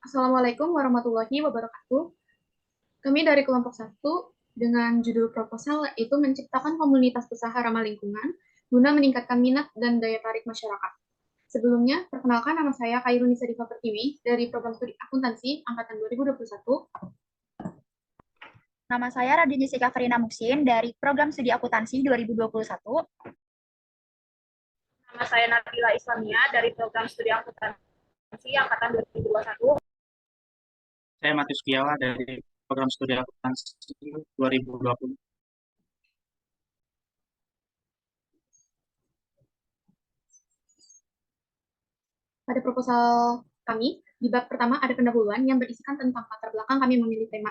Assalamualaikum warahmatullahi wabarakatuh. Kami dari kelompok satu dengan judul proposal yaitu menciptakan komunitas usaha ramah lingkungan guna meningkatkan minat dan daya tarik masyarakat. Sebelumnya, perkenalkan nama saya Khairunisa Diva Pertiwi dari program studi akuntansi angkatan 2021. Nama saya Radini Sika Farina Muksin dari Program Studi Akuntansi 2021. Nama saya Nabila Islamia dari Program Studi Akuntansi angkatan 2021. Saya Matius Kiawa dari Program Studi Akuntansi 2020. Pada proposal kami, di bab pertama ada pendahuluan yang berisikan tentang latar belakang kami memilih tema,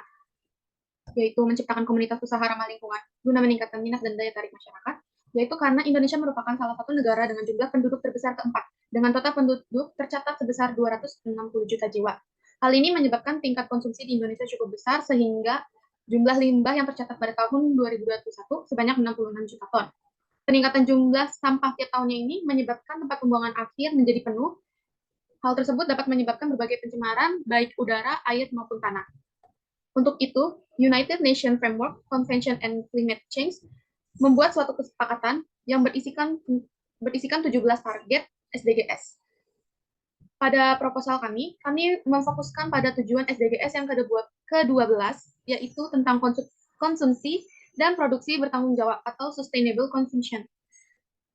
yaitu menciptakan komunitas usaha ramah lingkungan guna meningkatkan minat dan daya tarik masyarakat, yaitu karena Indonesia merupakan salah satu negara dengan jumlah penduduk terbesar keempat, dengan total penduduk tercatat sebesar 260 juta jiwa. Hal ini menyebabkan tingkat konsumsi di Indonesia cukup besar, sehingga jumlah limbah yang tercatat pada tahun 2021 sebanyak 66 juta ton. Peningkatan jumlah sampah tiap tahunnya ini menyebabkan tempat pembuangan akhir menjadi penuh. Hal tersebut dapat menyebabkan berbagai pencemaran, baik udara, air, maupun tanah. Untuk itu, United Nations Framework Convention on Climate Change membuat suatu kesepakatan yang berisikan 17 target SDGs. Pada proposal kami memfokuskan pada tujuan SDGs yang ke-12, yaitu tentang konsumsi dan produksi bertanggung jawab atau sustainable consumption.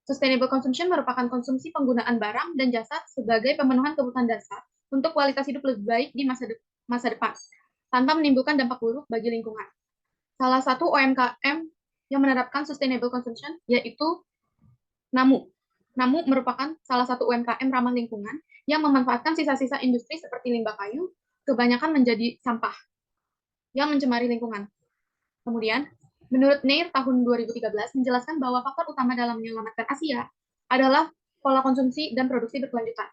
Sustainable consumption merupakan konsumsi penggunaan barang dan jasa sebagai pemenuhan kebutuhan dasar untuk kualitas hidup lebih baik di masa depan, tanpa menimbulkan dampak buruk bagi lingkungan. Salah satu UMKM yang menerapkan sustainable consumption yaitu NAMU. NAMU merupakan salah satu UMKM ramah lingkungan yang memanfaatkan sisa-sisa industri seperti limbah kayu, kebanyakan menjadi sampah yang mencemari lingkungan. Kemudian, menurut Nair tahun 2013 menjelaskan bahwa faktor utama dalam menyelamatkan Asia adalah pola konsumsi dan produksi berkelanjutan.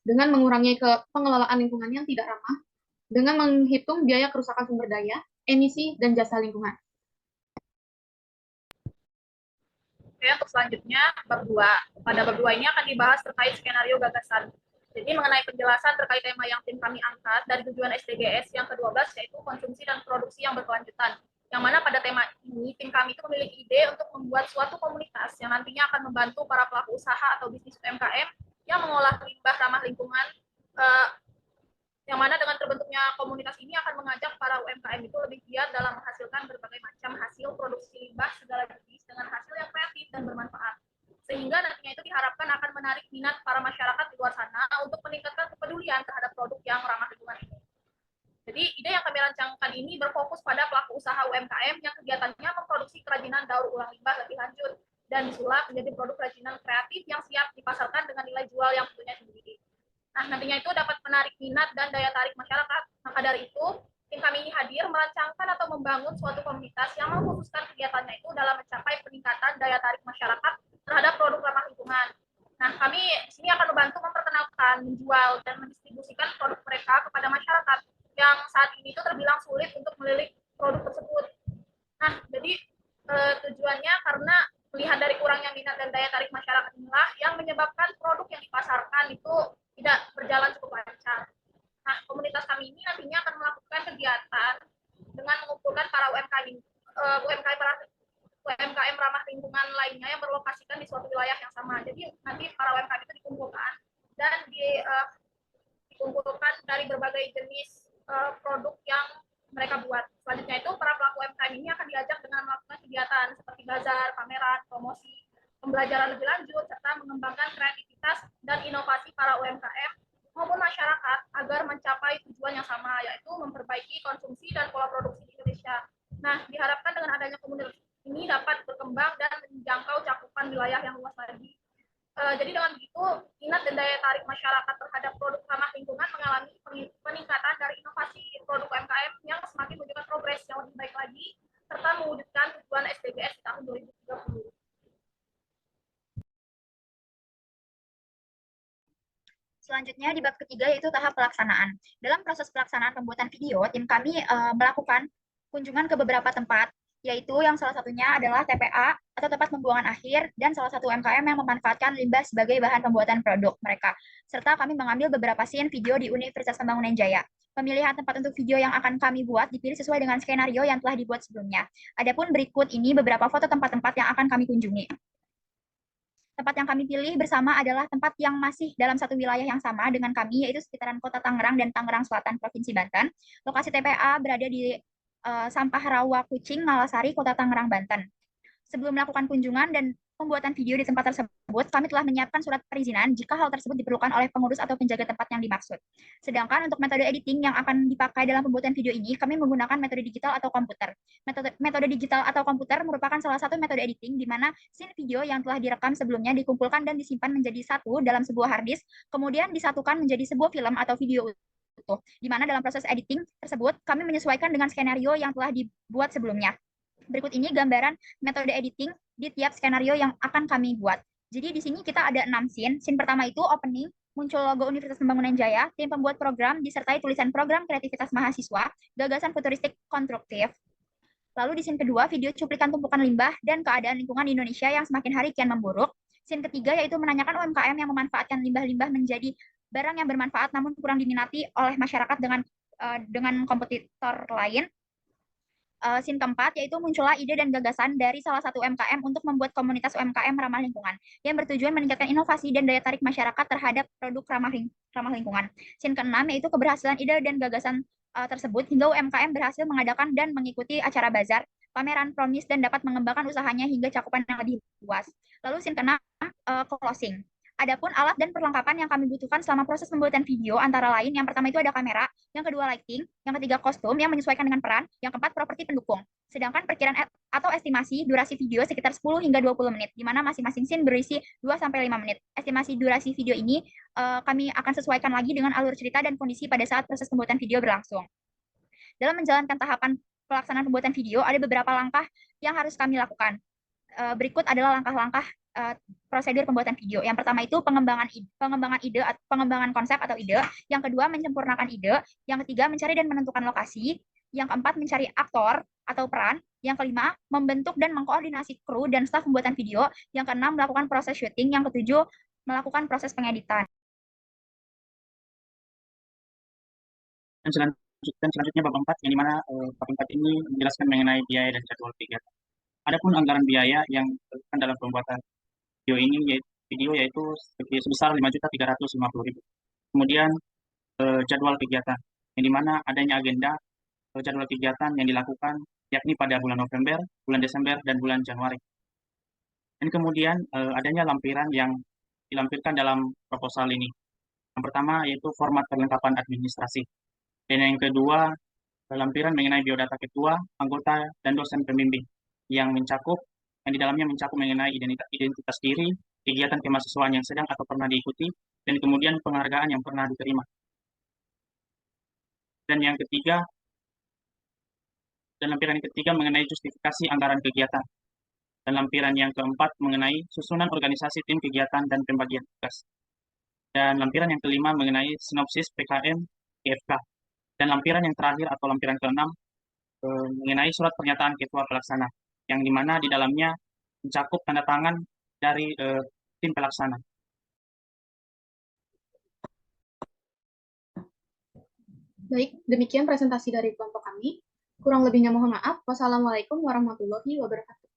Dengan mengurangi pengelolaan lingkungan yang tidak ramah, dengan menghitung biaya kerusakan sumber daya, emisi, dan jasa lingkungan. Oke, untuk selanjutnya, bab 2. Pada bab 2 ini akan dibahas terkait skenario gagasan. Jadi mengenai penjelasan terkait tema yang tim kami angkat dari tujuan SDGs yang ke-12, yaitu konsumsi dan produksi yang berkelanjutan. Yang mana pada tema ini, tim kami itu memiliki ide untuk membuat suatu komunitas yang nantinya akan membantu para pelaku usaha atau bisnis UMKM yang mengolah limbah ramah lingkungan, yang mana dengan terbentuknya komunitas ini akan mengajak para UMKM itu lebih giat dalam menghasilkan berbagai macam hasil produksi limbah segala jenis dengan hasil yang kreatif dan bermanfaat. Sehingga nantinya itu diharapkan akan menarik minat para masyarakat di luar sana untuk meningkatkan kepedulian terhadap produk yang ramah lingkungan ini. Jadi ide yang kami rancangkan ini berfokus pada pelaku usaha UMKM yang kegiatannya memproduksi kerajinan daur ulang limbah lebih lanjut dan disulap menjadi produk kerajinan kreatif yang siap dipasarkan dengan nilai jual yang tentunya tinggi. Nah, nantinya itu dapat menarik minat dan daya tarik masyarakat. Maka dari itu, tim kami ini hadir merancangkan atau membangun suatu komunitas yang mengkhususkan kegiatannya itu dalam mencapai peningkatan daya tarik masyarakat terhadap produk ramah lingkungan. Nah, kami di sini akan membantu memperkenalkan, menjual, dan mendistribusikan produk mereka kepada masyarakat yang saat ini itu terbilang sulit untuk melirik produk tersebut. Nah, jadi tujuannya karena melihat dari kurangnya minat dan daya tarik masyarakat inilah yang menyebabkan produk yang dipasarkan itu tidak berjalan cukup lancar. Nah, komunitas kami ini nantinya akan melakukan kegiatan dengan mengumpulkan para UMKM ramah lingkungan lainnya yang berlokasikan di suatu wilayah yang sama. Jadi nanti para UMKM itu dikumpulkan dan dikumpulkan dari berbagai jenis produk yang mereka buat. Selanjutnya itu para pelaku UMKM ini akan diajak dengan melakukan kegiatan seperti bazar, pameran, promosi, pembelajaran lebih lanjut, serta mengembangkan kreativitas dan inovasi para UMKM maupun masyarakat agar mencapai tujuan yang sama, yaitu memperbaiki konsumsi dan pola produksi di Indonesia. Nah, diharapkan dengan adanya komunitas ini dapat berkembang dan menjangkau cakupan wilayah yang luas lagi. Jadi dengan begitu, minat dan daya tarik masyarakat terhadap produk ramah lingkungan mengalami peningkatan dari inovasi produk UMKM yang semakin menunjukkan progres yang lebih baik lagi, serta mewujudkan tujuan SDGs di tahun 2030. Selanjutnya di bab ketiga yaitu tahap pelaksanaan. Dalam proses pelaksanaan pembuatan video, tim kami melakukan kunjungan ke beberapa tempat yaitu yang salah satunya adalah TPA atau tempat pembuangan akhir dan salah satu UMKM yang memanfaatkan limbah sebagai bahan pembuatan produk mereka. Serta kami mengambil beberapa scene video di Universitas Pembangunan Jaya. Pemilihan tempat untuk video yang akan kami buat dipilih sesuai dengan skenario yang telah dibuat sebelumnya. Adapun berikut ini beberapa foto tempat-tempat yang akan kami kunjungi. Tempat yang kami pilih bersama adalah tempat yang masih dalam satu wilayah yang sama dengan kami, yaitu sekitaran Kota Tangerang dan Tangerang Selatan, Provinsi Banten. Lokasi TPA berada di Sampah Rawa Kucing, Malasari, Kota Tangerang, Banten. Sebelum melakukan kunjungan dan pembuatan video di tempat tersebut, kami telah menyiapkan surat perizinan jika hal tersebut diperlukan oleh pengurus atau penjaga tempat yang dimaksud. Sedangkan untuk metode editing yang akan dipakai dalam pembuatan video ini, kami menggunakan metode digital atau komputer. Metode digital atau komputer merupakan salah satu metode editing di mana scene video yang telah direkam sebelumnya dikumpulkan dan disimpan menjadi satu dalam sebuah hard disk, kemudian disatukan menjadi sebuah film atau video utuh, di mana dalam proses editing tersebut kami menyesuaikan dengan skenario yang telah dibuat sebelumnya. Berikut ini gambaran metode editing di tiap skenario yang akan kami buat. Jadi di sini kita ada 6 scene. Scene pertama itu opening, muncul logo Universitas Pembangunan Jaya, tim pembuat program disertai tulisan program kreativitas mahasiswa, gagasan futuristik konstruktif. Lalu di scene kedua, video cuplikan tumpukan limbah dan keadaan lingkungan di Indonesia yang semakin hari kian memburuk. Scene ketiga yaitu menanyakan UMKM yang memanfaatkan limbah-limbah menjadi barang yang bermanfaat namun kurang diminati oleh masyarakat dengan kompetitor lain. Scene keempat yaitu muncullah ide dan gagasan dari salah satu UMKM untuk membuat komunitas UMKM ramah lingkungan yang bertujuan meningkatkan inovasi dan daya tarik masyarakat terhadap produk ramah lingkungan. Scene keenam yaitu keberhasilan ide dan gagasan tersebut hingga UMKM berhasil mengadakan dan mengikuti acara bazar, pameran promis dan dapat mengembangkan usahanya hingga cakupan yang lebih luas. Lalu scene keenam closing. Adapun alat dan perlengkapan yang kami butuhkan selama proses pembuatan video antara lain yang pertama itu ada kamera, yang kedua lighting, yang ketiga kostum yang menyesuaikan dengan peran, yang keempat properti pendukung. Sedangkan perkiraan atau estimasi durasi video sekitar 10 hingga 20 menit, di mana masing-masing scene berisi 2 sampai 5 menit. Estimasi durasi video ini kami akan sesuaikan lagi dengan alur cerita dan kondisi pada saat proses pembuatan video berlangsung. Dalam menjalankan tahapan pelaksanaan pembuatan video, ada beberapa langkah yang harus kami lakukan. Berikut adalah langkah-langkah prosedur pembuatan video. Yang pertama itu pengembangan konsep atau ide. Yang kedua menyempurnakan ide. Yang ketiga mencari dan menentukan lokasi. Yang keempat mencari aktor atau peran. Yang kelima membentuk dan mengkoordinasi kru dan staf pembuatan video. Yang keenam melakukan proses syuting. Yang ketujuh melakukan proses pengeditan. Dan selanjutnya bab 4, yang dimana bab 4 ini menjelaskan mengenai biaya dan jadwal kegiatan. Adapun anggaran biaya yang diperlukan dalam pembuatan video yaitu sebesar 5.350.000. Kemudian jadwal kegiatan, yang dimana adanya agenda jadwal kegiatan yang dilakukan yakni pada bulan November, bulan Desember, dan bulan Januari. Dan kemudian adanya lampiran yang dilampirkan dalam proposal ini. Yang pertama yaitu format perlengkapan administrasi. Dan yang kedua, lampiran mengenai biodata ketua, anggota, dan dosen pembimbing yang di dalamnya mencakup mengenai identitas diri, kegiatan kemahasiswaan yang sedang atau pernah diikuti, dan kemudian penghargaan yang pernah diterima. Dan lampiran yang ketiga mengenai justifikasi anggaran kegiatan. Dan lampiran yang keempat mengenai susunan organisasi tim kegiatan dan pembagian tugas. Dan lampiran yang kelima mengenai sinopsis PKM IFK. Dan lampiran yang terakhir atau lampiran keenam mengenai surat pernyataan ketua pelaksana, yang dimana di dalamnya mencakup tanda tangan dari tim pelaksana. Baik, demikian presentasi dari kelompok kami. Kurang lebihnya mohon maaf. Wassalamualaikum warahmatullahi wabarakatuh.